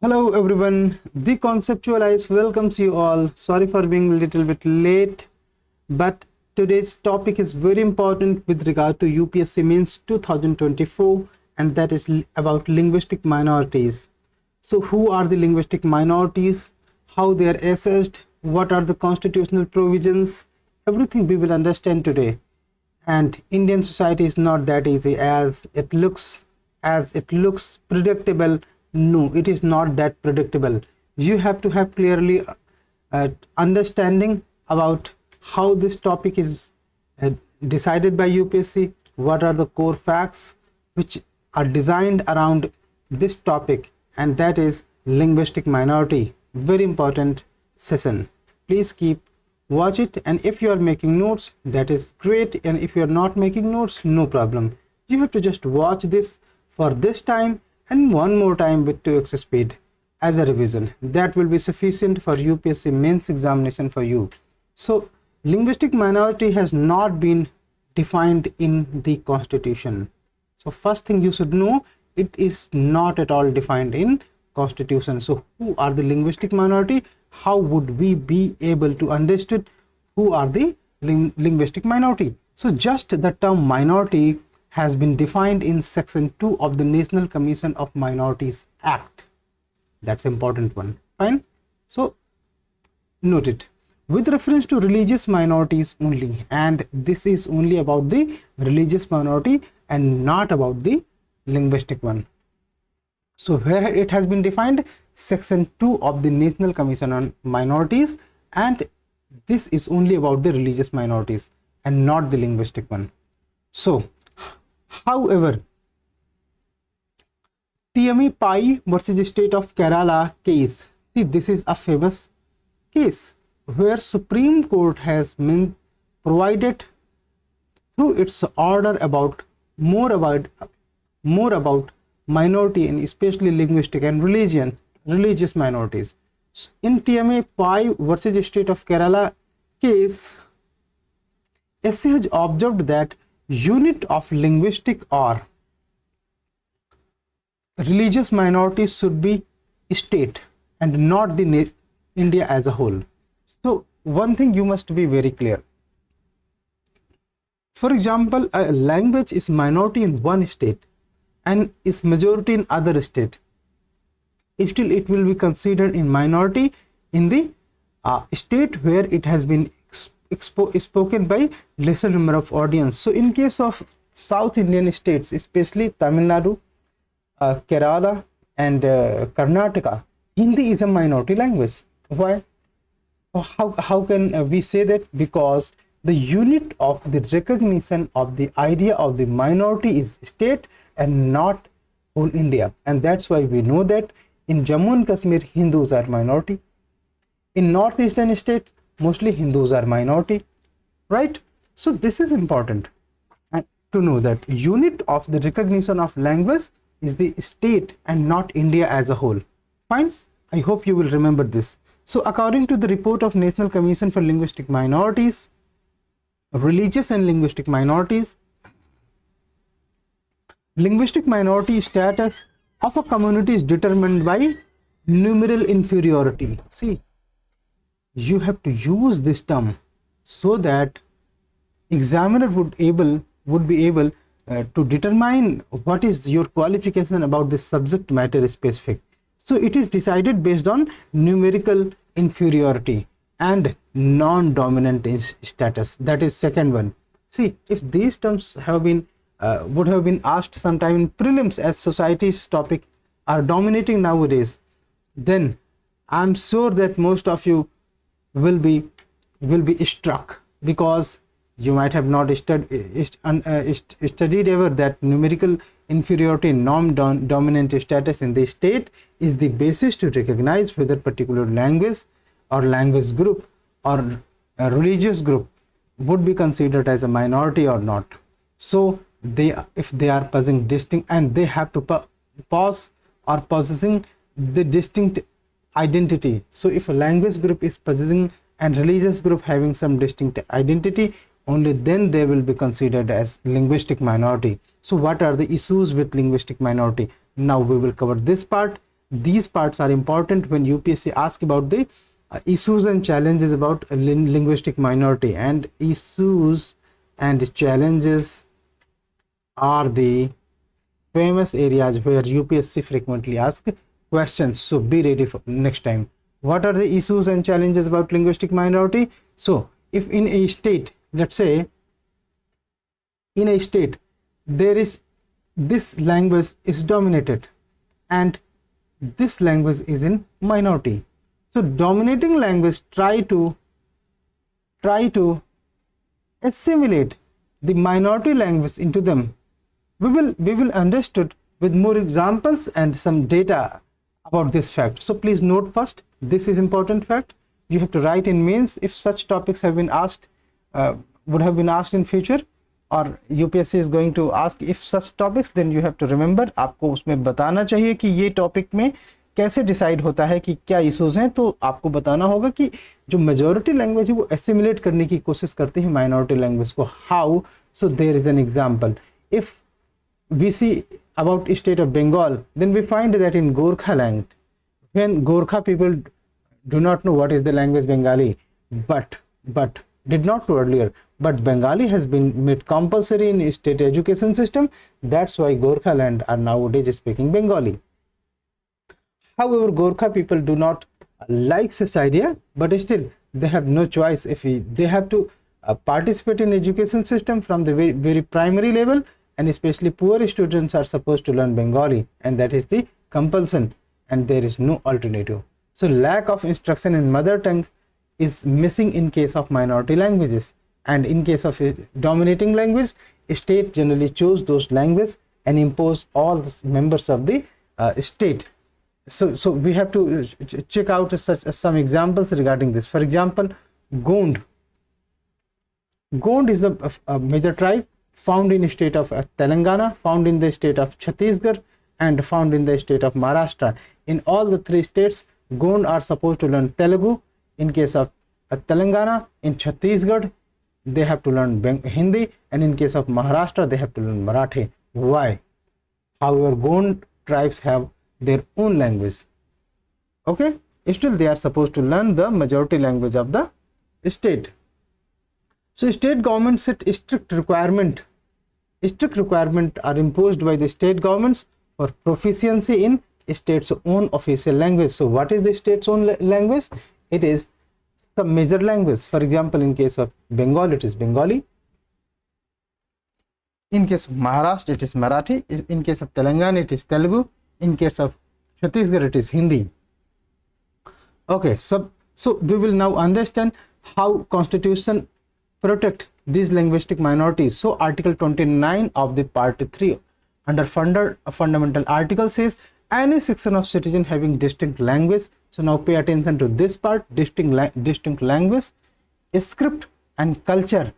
Hello everyone, the Conceptualize welcomes you all. Sorry for being a little bit late, but today's topic is very important with regard to UPSC Mains 2024, and that is about linguistic minorities. So who are the linguistic minorities, how they are assessed, what are the constitutional provisions, everything we will understand today. And Indian society is not that easy as it looks predictable. No, it is not that predictable. You have to have clearly understanding about how this topic is decided by UPSC, what are the core facts which are designed around this topic, and that is linguistic minority. Very important session. Please keep watch it, and if you are making notes, that is great, and if you are not making notes, no problem. You have to just watch this for this time and one more time with 2x speed as a revision. That will be sufficient for UPSC mains examination for you. So linguistic minority has not been defined in the constitution. So first thing you should know, it is not at all defined in constitution. So who are the linguistic minority? How would we be able to understand who are the linguistic minority? So just the term minority has been defined in section 2 of the National Commission of Minorities Act. That's important one. Fine. So note it with reference to religious minorities only, and this is only about the religious minority and not about the linguistic one. So where it has been defined, section 2 of the National Commission on Minorities, and this is only about the religious minorities and not the linguistic one. So however, TME Pai versus State of Kerala case, see, this is a famous case where Supreme Court has been provided through its order about more about minority and especially linguistic and religious minorities. In TMA Pai versus State of Kerala case, SC has observed that unit of linguistic or religious minorities should be state and not the India as a whole. So one thing you must be very clear. For example, a language is minority in one state and is majority in other state. Still, it will be considered in minority in the state where it has been spoken by lesser number of audience. So in case of South Indian states, especially Tamil Nadu, Kerala and Karnataka, Hindi is a minority language. Why? How can we say that? Because the unit of the recognition of the idea of the minority is state and not whole India, and that's why we know that in Jammu and Kashmir Hindus are minority. In northeastern states mostly Hindus are minority, right? So this is important, and to know that unit of the recognition of language is the state and not India as a whole. Fine, I hope you will remember this. So according to the report of National Commission for Linguistic Minorities, religious and linguistic minorities, linguistic minority status of a community is determined by numeral inferiority. See, you have to use this term so that examiner would be able to determine what is your qualification about this subject matter specific. So it is decided based on numerical inferiority and non-dominant status. That is second one. See, if these terms have been would have been asked sometime in prelims as society's topic are dominating nowadays, then I'm sure that most of you will be struck, because you might have not studied ever that numerical inferiority and non-dominant status in the state is the basis to recognize whether particular language or language group or a religious group would be considered as a minority or not. So if they are possessing distinct, and they have to possessing the distinct identity. So if a language group is possessing and religious group having some distinct identity, only then they will be considered as linguistic minority. So what are the issues with linguistic minority? Now we will cover this part, these parts are important when UPSC asks about the issues and challenges about linguistic minority. And issues and challenges are the famous areas where UPSC frequently asks questions. So be ready for next time. What are the issues and challenges about linguistic minority? So if in a state, let's say in a state there is this language is dominated and this language is in minority, so dominating language try to assimilate the minority language into them. We will understood with more examples and some data about this fact. So please note first, this is important fact. You have to write in mains if such topics have been asked, would have been asked in future, और UPSC is going to ask if such topics, then you have to remember, आपको उसमें बताना चाहिए कि ये topic में कैसे decide होता है कि क्या इश्यूज हैं. तो आपको बताना होगा कि जो मेजॉरिटी लैंग्वेज है वो एसिमिलेट करने की कोशिश करती है माइनॉरिटी लैंग्वेज को. How? So there is an example. If we see about state of Bengal, then we find that in Gorkhaland, when Gorkha people do not know what is the language Bengali, but did not know earlier, but Bengali has been made compulsory in state education system. That's why Gorkhaland are nowadays speaking Bengali. However, Gorkha people do not like such idea, but still they have no choice. If they have to participate in education system from the very primary level, and especially poor students are supposed to learn Bengali, and that is the compulsion, and there is no alternative. So lack of instruction in mother tongue is missing in case of minority languages, and in case of a dominating language, state generally choose those languages and impose all the members of the state. So we have to check out some examples regarding this. For example, Gond. Gond is a major tribe found in the state of Telangana, found in the state of Chhattisgarh, and found in the state of Maharashtra. In all the three states, Gond are supposed to learn Telugu. In case of Telangana, in Chhattisgarh, they have to learn Hindi, and in case of Maharashtra, they have to learn Marathi. Why? However, Gond tribes have their own language. Okay, still they are supposed to learn the majority language of the state. So state government set strict requirement are imposed by the state governments for proficiency in state's own official language. So what is the state's own language? It is some major language. For example, in case of Bengal, it is Bengali. In case of Maharashtra, it is Marathi. In case of Telangana, it is Telugu. In case of Chhattisgarh, it is Hindi. Okay, so we will now understand how Constitution protect these linguistic minorities. So Article 29 of the Part 3 under fundamental article says any section of citizen having distinct language. So now pay attention to this part, distinct language, script and culture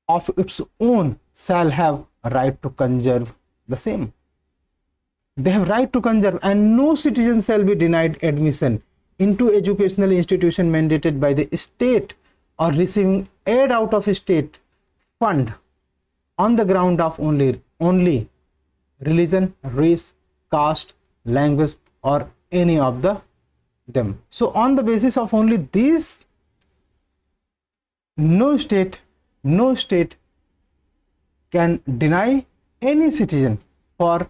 of its own shall have a right to conserve the same. They have right to conserve, and no citizen shall be denied admission into educational institution mandated by the state or receiving aid out of a state fund on the ground of only religion, race, caste, language, or any of them. So on the basis of only these, no state can deny any citizen for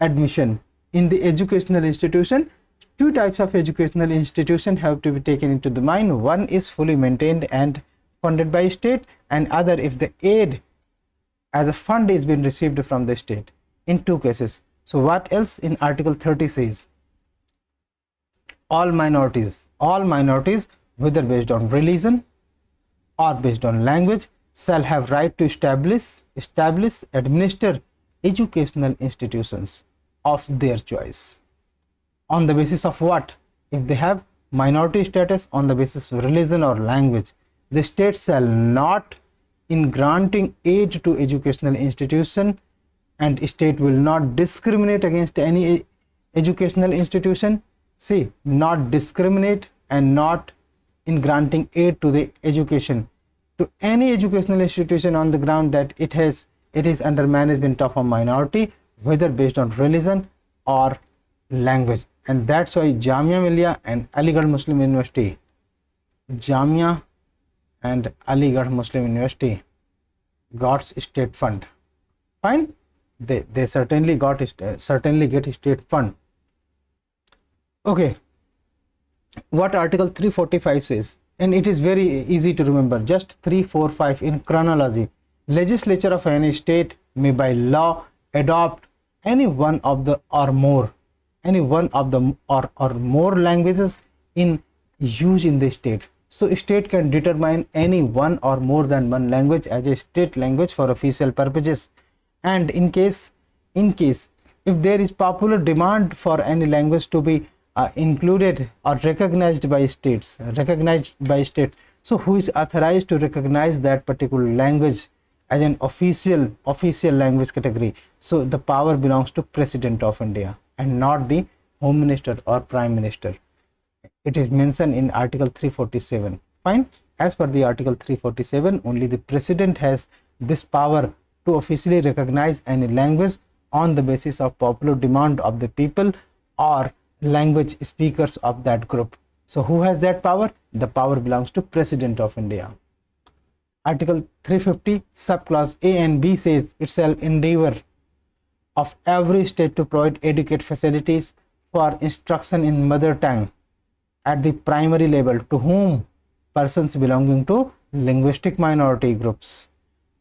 admission in the educational institution. Two types of educational institution have to be taken into the mind. One is fully maintained and funded by state, and other if the aid as a fund is been received from the state. In two cases. So what else in Article 30 says? All minorities, whether based on religion or based on language, shall have right to establish, administer educational institutions of their choice. On the basis of what? If they have minority status on the basis of religion or language, the state shall not, in granting aid to educational institution, and state will not discriminate against any educational institution. See, not discriminate, and not in granting aid to the education to any educational institution on the ground that it is under management of a minority, whether based on religion or language. and that's why Jamia Millia and Aligarh Muslim University, Jamia and Aligarh Muslim University got state fund. Fine, they certainly get state fund. Okay, what Article 345 says, and it is very easy to remember, just 345 in chronology. Legislature of any state may by law adopt any one of the or more languages in use in the state. So state can determine any one or more than one language as a state language for official purposes, and in case if there is popular demand for any language to be included or recognized by states, so who is authorized to recognize that particular language as an official language category? So the power belongs to President of India and not the Home Minister or Prime Minister. It is mentioned in Article 347. Fine, as per the Article 347, only the President has this power to officially recognize any language on the basis of popular demand of the people or language speakers of that group. So who has that power? The power belongs to President of India. Article 350 subclause A and B says itself endeavor of every state to provide adequate facilities for instruction in mother tongue at the primary level to whom persons belonging to linguistic minority groups,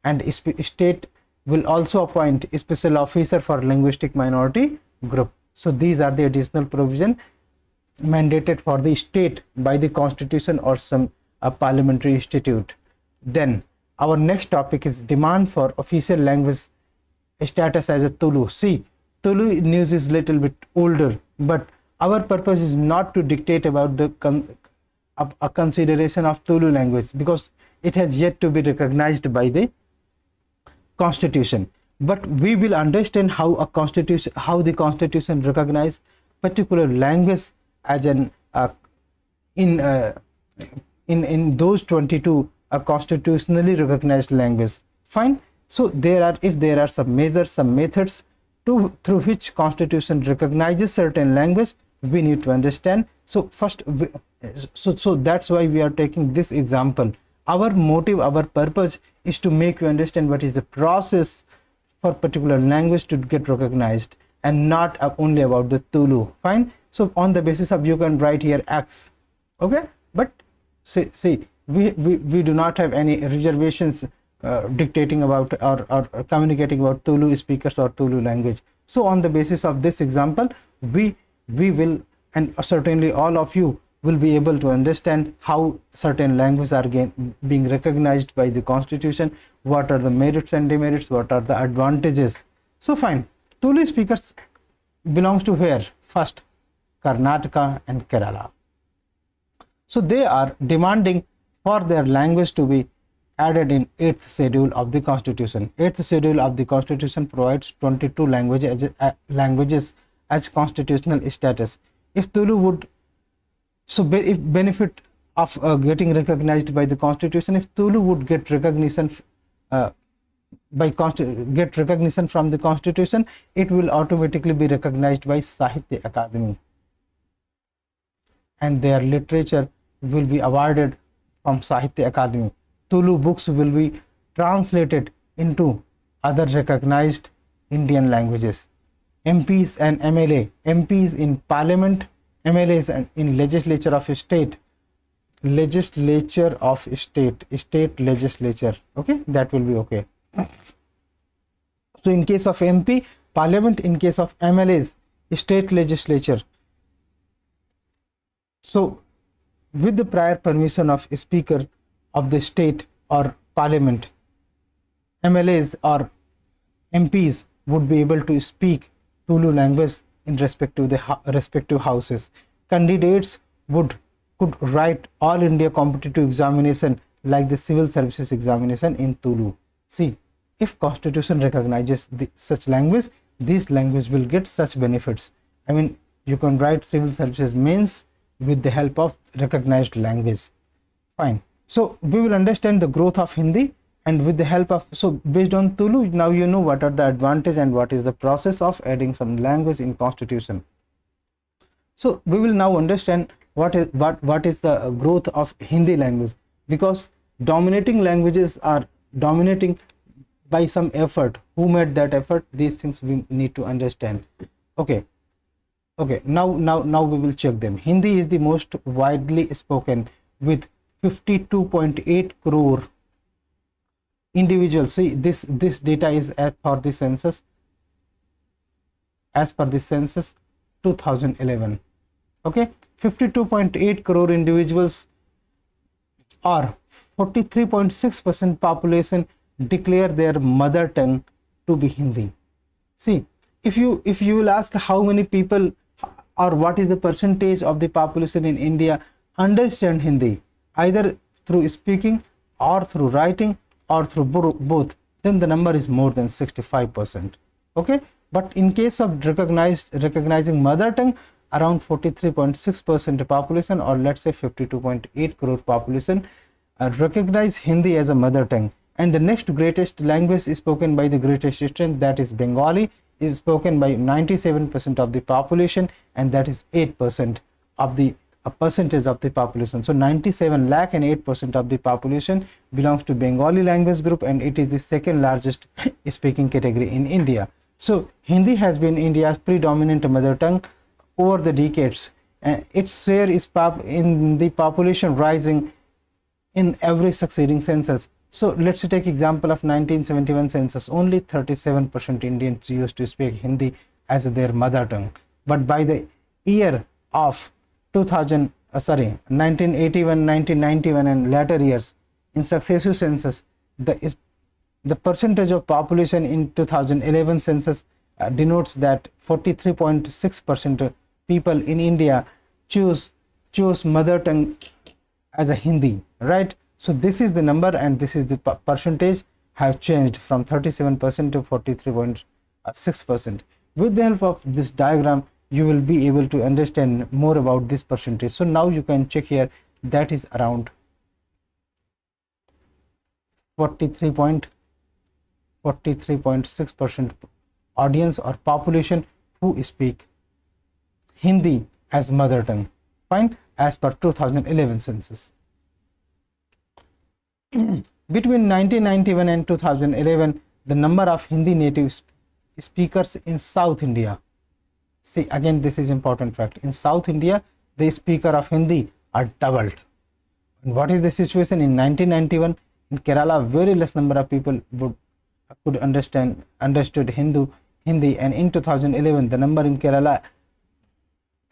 and state will also appoint a special officer for linguistic minority group. So these are the additional provision mandated for the state by the constitution or some parliamentary institute. Then our next topic is demand for official language status as a Tulu. See, Tulu news is little bit older, but our purpose is not to dictate about the a consideration of Tulu language because it has yet to be recognized by the constitution. But we will understand how the constitution recognize particular language as an in those 22 constitutionally recognized language. Fine. So if there are some measures, some methods through which constitution recognizes certain language, we need to understand. So first, so that's why we are taking this example. Our motive, our purpose is to make you understand what is the process for particular language to get recognized and not only about the Tulu. Fine. So on the basis of, you can write here X. Okay. But see, we do not have any reservations dictating about or communicating about Tulu speakers or Tulu language. So on the basis of this example, we will, and certainly all of you will be able to understand how certain languages are being recognized by the constitution, what are the merits and demerits, what are the advantages. So fine, Tulu speakers belongs to where? First, Karnataka and Kerala. So they are demanding for their language to be added in 8th schedule of the constitution. 8th schedule of the constitution provides 22 languages as constitutional status. If Tulu would, if benefit of getting recognized by the constitution, if Tulu would get recognition from the constitution, it will automatically be recognized by Sahitya Akademi, and their literature will be awarded from Sahitya Akademi. Tulu books will be translated into other recognized Indian languages. MPs and MLA, MPs in parliament, MLAs and in legislature of a state, state legislature. Okay, that will be okay. So in case of MP, parliament; in case of MLAs, state legislature. So with the prior permission of a speaker of the state or parliament, MLAs or MPs would be able to speak Tulu language in respect to the respective houses. Candidates could write all India competitive examination like the civil services examination in Tulu. See, if constitution recognizes such language, this language will get such benefits. I mean, you can write civil services mains with the help of recognized language. Fine. So we will understand the growth of Hindi, and with the help of, so based on Tulu, now you know what are the advantage and what is the process of adding some language in constitution. So we will now understand what is the growth of Hindi language, because dominating languages are dominating by some effort. Who made that effort? These things we need to understand. Okay, now we will check them. Hindi is the most widely spoken with 52.8 crore individuals. See, this data is as per the census 2011. Okay, 52.8 crore individuals, or 43.6% population, declare their mother tongue to be Hindi. See, if you will ask how many people or what is the percentage of the population in India understand Hindi, either through speaking or through writing or through both, then the number is more than 65%. Okay, but in case of recognizing mother tongue, around 43.6% population, or let's say 52.8 crore population, recognize Hindi as a mother tongue. And the next greatest language is spoken by the greatest strength, that is Bengali, is spoken by 97% of the population, and that is 8% of the percentage of the population. So 97 lakh and 8% of the population belongs to Bengali language group, and it is the second largest speaking category in India. So Hindi has been India's predominant mother tongue over the decades, and its share is in the population rising in every succeeding census. So let's take example of 1971 census. Only 37% Indians used to speak Hindi as their mother tongue, but by the year of 1981, 1991 and later years, in successive census, the percentage of population in 2011 census denotes that 43.6% people in India choose mother tongue as a Hindi, right? So this is the number, and this is the percentage have changed from 37% to 43.6%. With the help of this diagram, you will be able to understand more about this percentage. So now you can check here, that is around 43.6% audience or population who speak Hindi as mother tongue. Fine, as per 2011 census. Between 1991 and 2011, the number of Hindi native speakers in South India, see, again this is important fact, in South India the speaker of Hindi are doubled. And what is the situation in 1991? In Kerala, very less number of people could understood Hindi, and in 2011 the number in Kerala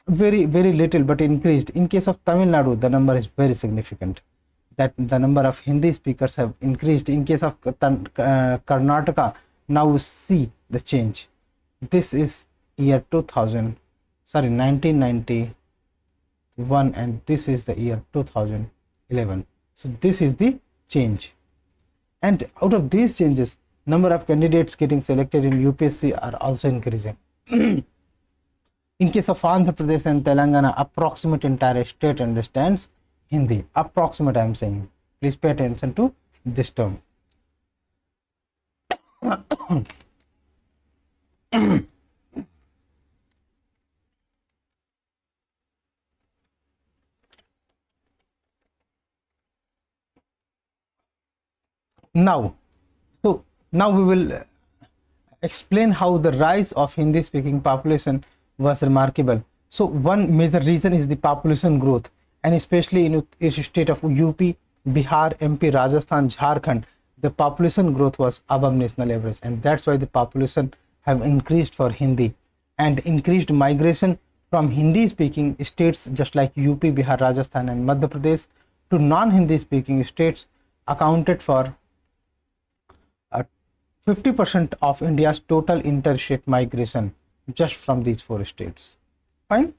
very little, but increased. In case of Tamil Nadu, the number is very significant, that the number of Hindi speakers have increased. In case of Karnataka, now see the change. This is year 1991, and this is the year 2011. So this is the change, and out of these changes, number of candidates getting selected in UPSC are also increasing. In case of Andhra Pradesh and Telangana, approximate entire state understands Hindi. Approximate, I am saying. Please pay attention to this term. Now we will explain how the rise of Hindi speaking population was remarkable. So one major reason is the population growth, and especially in the state of UP, Bihar, MP, Rajasthan, Jharkhand, the population growth was above national average, and that's why the population have increased for Hindi, and increased migration from Hindi speaking states just like UP, Bihar, Rajasthan and Madhya Pradesh to non-Hindi speaking states accounted for 50% of India's total interstate migration just from these four states. Fine.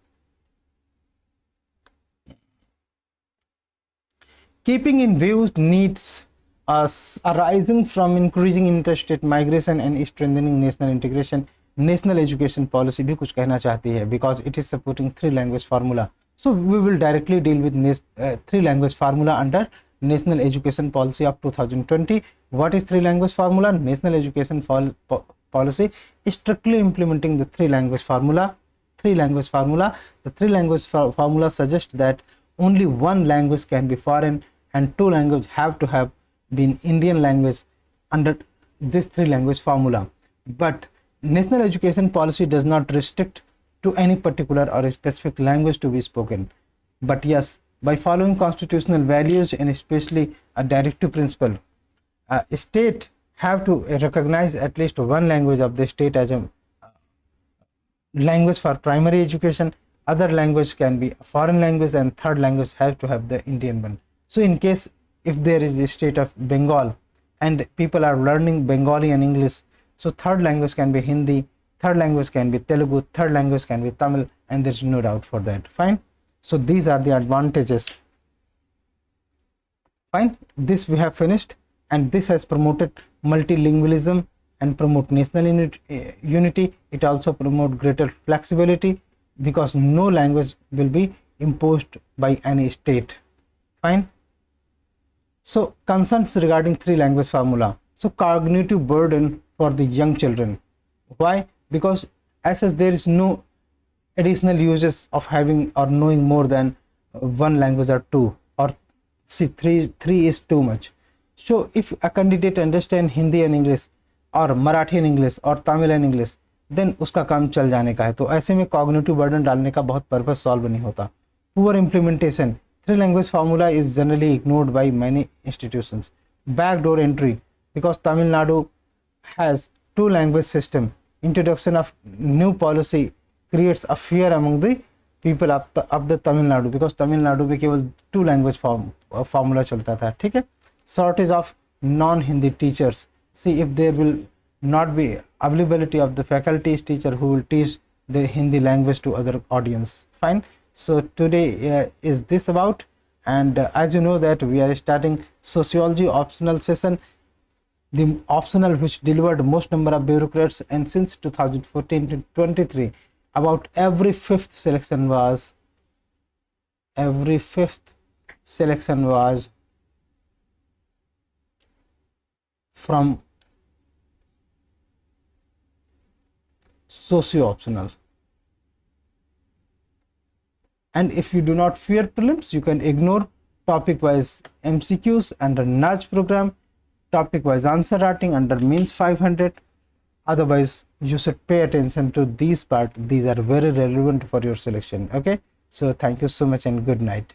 Keeping in view needs arising from increasing interstate migration and strengthening national integration, national education policy भी कुछ कहना चाहती है, because it is supporting 3 language formula. So we will directly deal with 3 language formula under National Education Policy of 2020. What is 3 language formula? National Education Policy is strictly implementing the 3 language formula. three language formula. The three language formula suggests that only one language can be foreign and two languages have to have been Indian language under this three language formula. But national education policy does not restrict to any particular or specific language to be spoken. But yes, by following constitutional values and especially a directive principle, a state have to recognize at least one language of the state as a language for primary education. Other language can be a foreign language, and third language has to have the Indian one. So in case if there is a state of Bengal and people are learning Bengali and English, so third language can be Hindi, third language can be Telugu, third language can be Tamil, and there's no doubt for that. Fine. So these are the advantages. Fine. This we have finished, and this has promoted multilingualism and promote national unity. It also promote greater flexibility because no language will be imposed by any state. Fine. So concerns regarding three language formula. So cognitive burden for the young children. Why? Because as such there is no additional uses of having or knowing more than one language or two, or see three is too much. So if a candidate understand Hindi and English or Marathi and English or Tamil and English, then उसका काम चल जाने का है. तो ऐसे में cognitive burden डालने का बहुत purpose solve नहीं होता. Poor implementation. Three language formula is generally ignored by many institutions. Backdoor entry, because Tamil Nadu has two language system. Introduction of new policy creates a fear among the people of the Tamil Nadu, because Tamil Nadu में केवल two language formula चलता था. ठीक है. Shortage of non-Hindi teachers. See, if there will not be availability of the faculties teacher who will teach the Hindi language to other audience. Fine. So today is this about, and as you know that we are starting sociology optional session, the optional which delivered most number of bureaucrats, and since 2014 to 23 about every fifth selection was from socio optional. And if you do not fear prelims, you can ignore topic wise MCQs under NAJ program, topic wise answer writing under means 500. Otherwise you should pay attention to these part. These are very relevant for your selection. Okay, so thank you so much and good night.